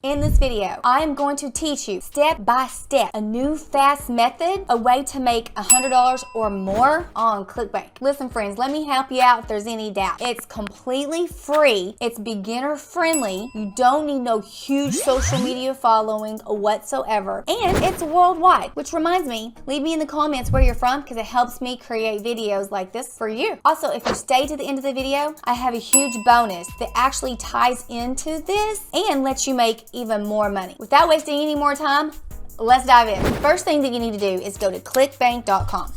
In this video, I am going to teach you step by step a new fast method, a way to make $100 or more on ClickBank. Listen friends, let me help you out if there's any doubt. It's completely free, it's beginner friendly, you don't need no huge social media following whatsoever, and it's worldwide. Which reminds me, leave me in the comments where you're from because it helps me create videos like this for you. Also, if you stay to the end of the video, I have a huge bonus that actually ties into this and lets you make even more money. Without wasting any more time, let's dive in. First thing that you need to do is go to clickbank.com.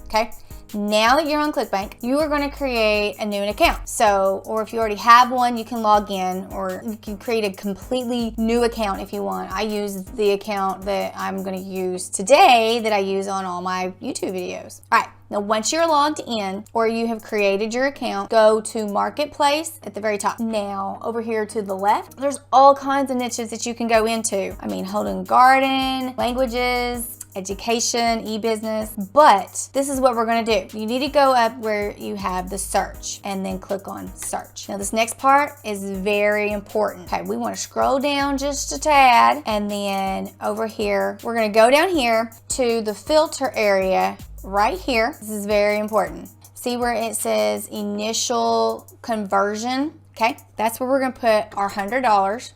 Okay? Now that you're on ClickBank, you are going to create a new account. So, or if you already have one, you can log in, or you can create a completely new account if you want. I use the account that I'm going to use today that I use on all my YouTube videos. All right. Now, once you're logged in or you have created your account, go to Marketplace at the very top. Now, over here to the left, there's all kinds of niches that you can go into. I mean, home and garden, languages, education, e-business, but this is what we're going to do. You need to go up where you have the search and then click on search. Now, this next part is very important. Okay, we want to scroll down just a tad, and then over here, we're going to go down here to the filter area right here. This is very important. See where it says initial conversion? Okay, that's where we're going to put our $100.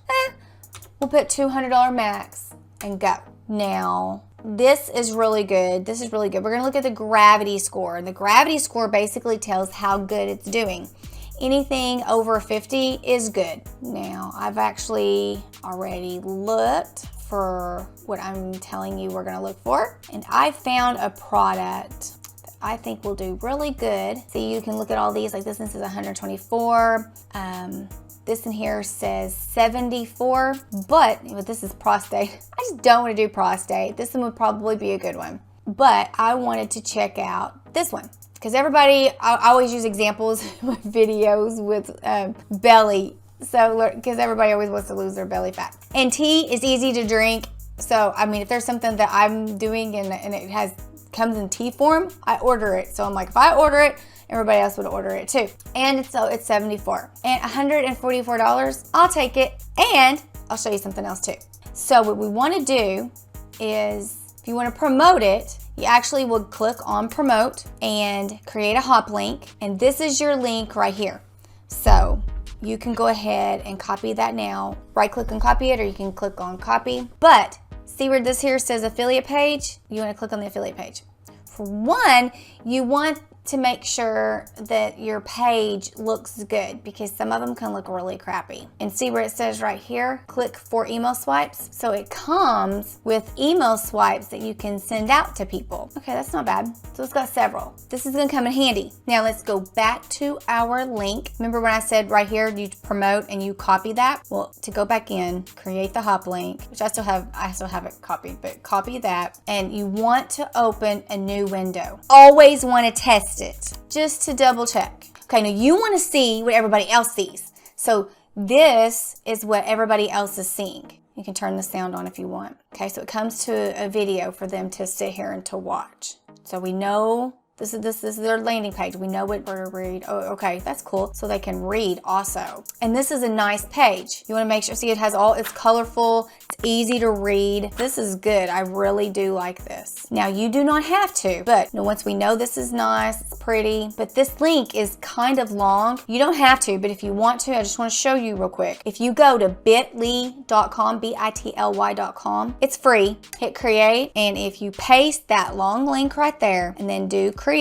We'll put $200 max and go. Now, this is really good. This is really good. We're going to look at the gravity score. And the gravity score basically tells how good it's doing. Anything over 50 is good. Now, I've actually already looked for what I'm telling you we're going to look for. And I found a product that I think will do really good. See, you can look at all these. Like this one says 124. This in here says 74, but this is prostate. I just don't want to do prostate. This one would probably be a good one. But I wanted to check out this one because everybody, I always use examples in my videos with belly. So, because everybody always wants to lose their belly fat. And tea is easy to drink. So, I mean, if there's something that I'm doing and it comes in tea form, I order it. So I'm like, if I order it, everybody else would order it too. And it's 74 and $144. I'll take it. And I'll show you something else too. So what we want to do is, if you want to promote it, you actually will click on promote and create a hop link. And this is your link right here. So you can go ahead and copy that now. Right click and copy it, or you can click on copy. But see where this here says affiliate page? You want to click on the affiliate page. For one, you want to make sure that your page looks good because some of them can look really crappy. And see where it says right here, click for email swipes. So it comes with email swipes that you can send out to people. Okay, that's not bad. So it's got several. This is gonna come in handy. Now let's go back to our link. Remember when I said right here, you promote and you copy that? Well, to go back in, create the hop link, which I still have it copied, but copy that. And you want to open a new window. Always want to test it just to double check. Okay, now you want to see what everybody else sees. So this is what everybody else is seeing. You can turn the sound on if you want. Okay, so it comes to a video for them to sit here and to watch. So we know this is their landing page. We know what we're to read. Oh, okay, that's cool. So they can read also. And this is a nice page. You want to make sure, see it has all, it's colorful, it's easy to read. This is good. I really do like this. Now you do not have to, but once we know this is nice, it's pretty, but this link is kind of long. You don't have to, but if you want to, I just want to show you real quick. If you go to bit.ly.com, bit.ly.com, it's free. Hit create. And if you paste that long link right there and then do create,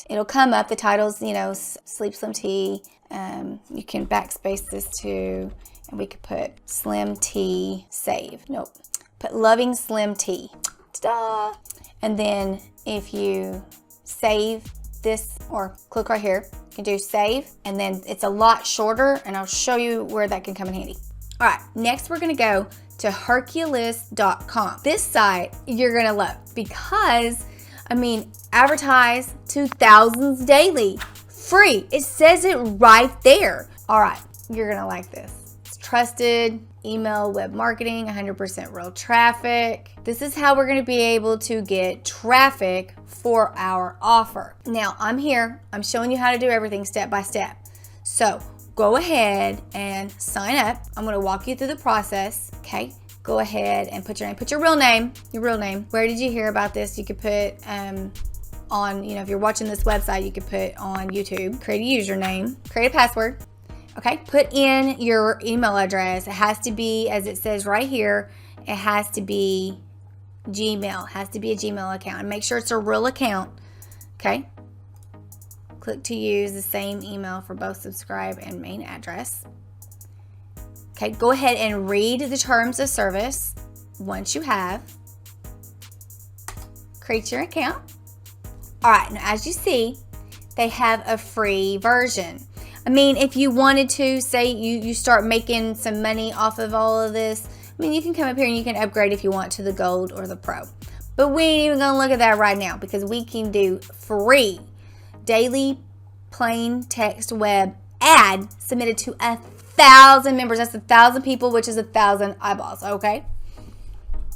it'll come up. The title's, Sleep Slim Tea. You can backspace this too, and we could put Slim Tea Save. Nope. Put Loving Slim Tea. Ta-da! And then if you save this or click right here, you can do save, and then it's a lot shorter, and I'll show you where that can come in handy. All right, next we're gonna go to Hercules.com. This site you're gonna love because, advertise to thousands daily. Free. It says it right there. All right, you're gonna like this. It's trusted, email, web marketing, 100% real traffic. This is how we're gonna be able to get traffic for our offer. Now, I'm here. I'm showing you how to do everything step by step. So go ahead and sign up. I'm gonna walk you through the process, okay? Go ahead and put your name, put your real name. Where did you hear about this? You could put on, if you're watching this website, you could put on YouTube, create a username, create a password, okay? Put in your email address. It has to be, as it says right here, it has to be Gmail, has to be a Gmail account. And make sure it's a real account, okay? Click to use the same email for both subscribe and main address. Okay, go ahead and read the terms of service. Once you have, create your account. All right, now as you see, they have a free version. I mean, if you wanted to, say you start making some money off of all of this, I mean, you can come up here and you can upgrade if you want to the gold or the pro. But we ain't even gonna look at that right now because we can do free daily plain text web ad submitted to 1,000 members. That's 1,000 people, which is 1,000 eyeballs, okay?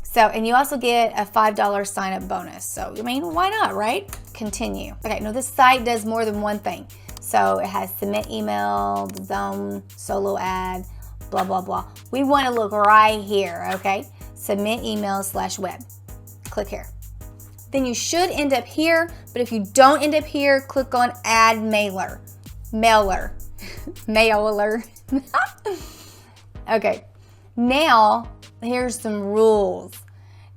So, and you also get a $5 sign up bonus. So, I mean, why not, right? Continue. Okay, no, this site does more than one thing. So it has submit email, zone, solo ad, blah, blah, blah. We want to look right here, okay? Submit email / web. Click here. Then you should end up here, but if you don't end up here, click on add mailer. Mailer. Okay, now here's some rules.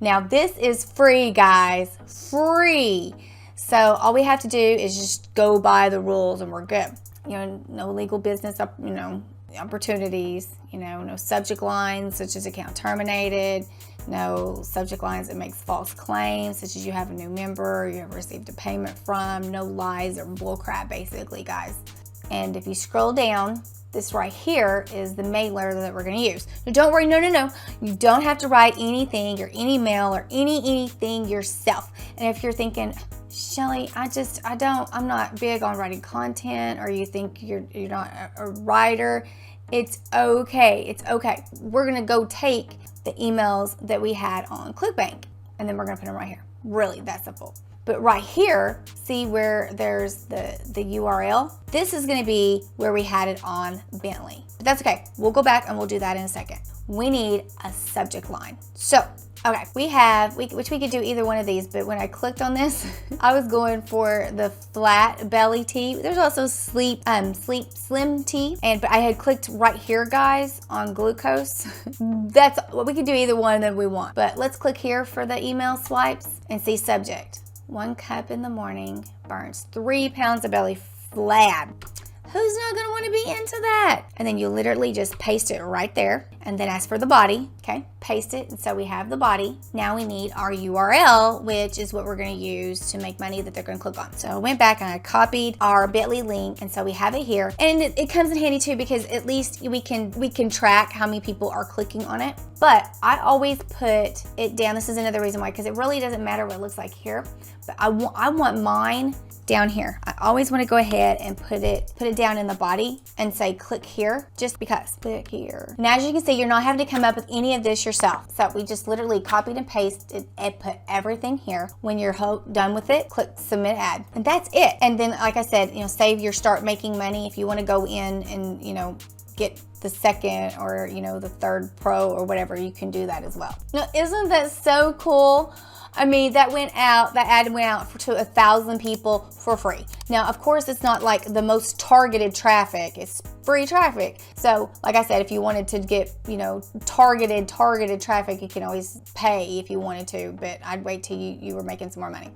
Now this is free, guys, free. So all we have to do is just go by the rules and we're good. No illegal business, opportunities, no subject lines such as account terminated, no subject lines that makes false claims such as you have a new member, you have received a payment from, no lies or bullcrap basically, guys. And if you scroll down, this right here is the mailer that we're going to use. Now don't worry, no. You don't have to write anything or any mail or anything yourself. And if you're thinking, Shelly, I'm not big on writing content, or you think you're not a writer, it's okay. It's okay. We're going to go take the emails that we had on ClickBank and then we're going to put them right here. Really that simple. But right here, see where there's the URL? This is gonna be where we had it on Bentley. But that's okay, we'll go back and we'll do that in a second. We need a subject line. So, okay, which we could do either one of these, but when I clicked on this, I was going for the flat belly tee. There's also sleep slim tee, but I had clicked right here, guys, on glucose. That's what we could do, either one that we want. But let's click here for the email swipes and see subject. 1 cup in the morning burns 3 pounds of belly flab. Who's not gonna wanna be into that? And then you literally just paste it right there. And then as for the body, okay, paste it. And so we have the body. Now we need our URL, which is what we're gonna use to make money that they're gonna click on. So I went back and I copied our bit.ly link. And so we have it here. And it comes in handy too, because at least we can track how many people are clicking on it. But I always put it down. This is another reason why, because it really doesn't matter what it looks like here. But I want mine down here. I always want to go ahead and put it down in the body and say click here, just because. Click here. And as you can see, you're not having to come up with any of this yourself. So we just literally copied and pasted and put everything here. When you're done with it, click submit ad. And that's it. And then, like I said, save your start making money. If you want to go in and, get the second or, the third pro or whatever, you can do that as well. Now, isn't that so cool? I mean, that ad went out to 1,000 people for free. Now, of course, it's not like the most targeted traffic. It's free traffic. So, like I said, if you wanted to get, targeted traffic, you can always pay if you wanted to, but I'd wait till you were making some more money.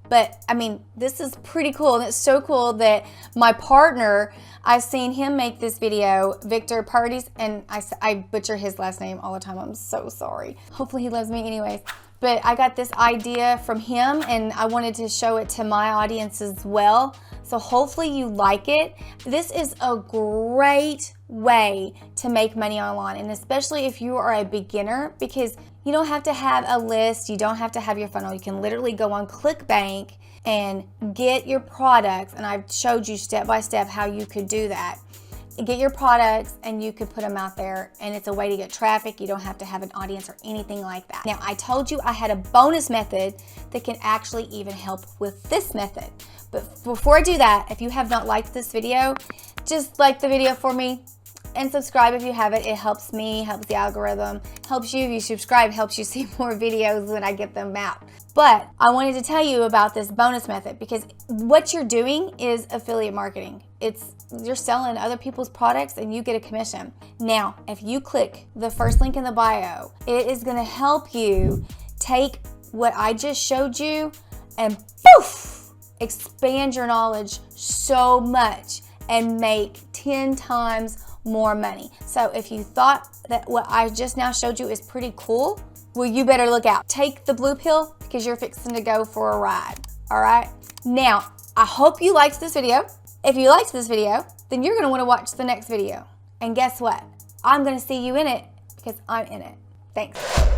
But I mean, this is pretty cool. And it's so cool that my partner, I've seen him make this video, Victor Purdy's, and I butcher his last name all the time. I'm so sorry. Hopefully he loves me anyways. But I got this idea from him and I wanted to show it to my audience as well. So hopefully you like it. This is a great way to make money online, and especially if you are a beginner, because you don't have to have a list, you don't have to have your funnel. You can literally go on ClickBank and get your products, and I've showed you step by step how you could do that. Get your products and you could put them out there, and it's a way to get traffic. You don't have to have an audience or anything like that. Now, I told you I had a bonus method that can actually even help with this method, But before I do that, if you have not liked this video, just like the video for me and subscribe if you haven't. It helps me, helps the algorithm, helps you if you subscribe, helps you see more videos when I get them out. But I wanted to tell you about this bonus method because what you're doing is affiliate marketing. You're selling other people's products and you get a commission. Now, if you click the first link in the bio, it is gonna help you take what I just showed you and poof, expand your knowledge so much and make 10 times more money. So if you thought that what I just now showed you is pretty cool, well, you better look out. Take the blue pill because you're fixing to go for a ride, all right? Now, I hope you liked this video. If you liked this video, then you're gonna wanna watch the next video. And guess what? I'm gonna see you in it because I'm in it. Thanks.